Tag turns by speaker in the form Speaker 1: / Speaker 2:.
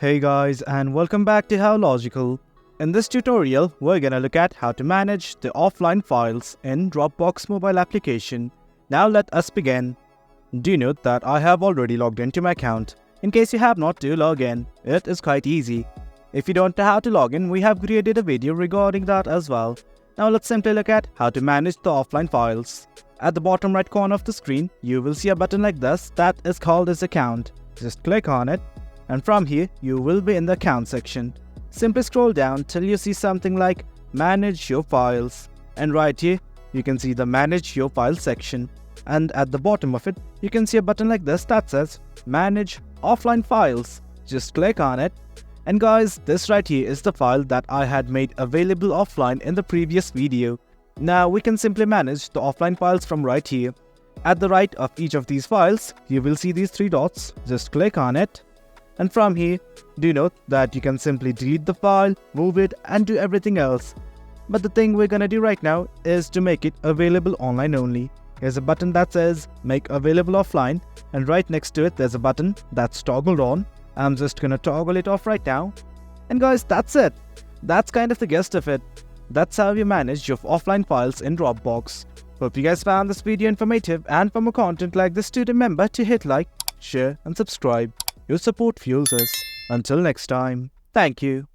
Speaker 1: Hey guys, and welcome back to How Logical. In this tutorial, we're gonna look at how to manage the offline files in Dropbox mobile application. Now let us begin. Do note that I have already logged into my account. In case you have not to log in, it is quite easy. If you don't know how to log in, we have created a video regarding that as well. Now let's simply look at how to manage the offline files. At the bottom right corner of the screen, you will see a button like this that is called as account. Just click on it. And from here, you will be in the account section. Simply scroll down till you see something like Manage Your Files. And right here, you can see the Manage Your Files section. And at the bottom of it, you can see a button like this that says Manage Offline Files. Just click on it. And guys, this right here is the file that I had made available offline in the previous video. Now we can simply manage the offline files from right here. At the right of each of these files, you will see these three dots. Just click on it. And from here, do note that you can simply delete the file, move it, and do everything else. But the thing we're gonna do right now is to make it available online only. Here's a button that says Make Available Offline, and right next to it there's a button that's toggled on. I'm just gonna toggle it off right now. And guys, that's it. That's kind of the gist of it. That's how you manage your offline files in Dropbox. Hope you guys found this video informative, and for more content like this, do remember to hit like, share, and subscribe. Your support fuels us. Until next time, thank you.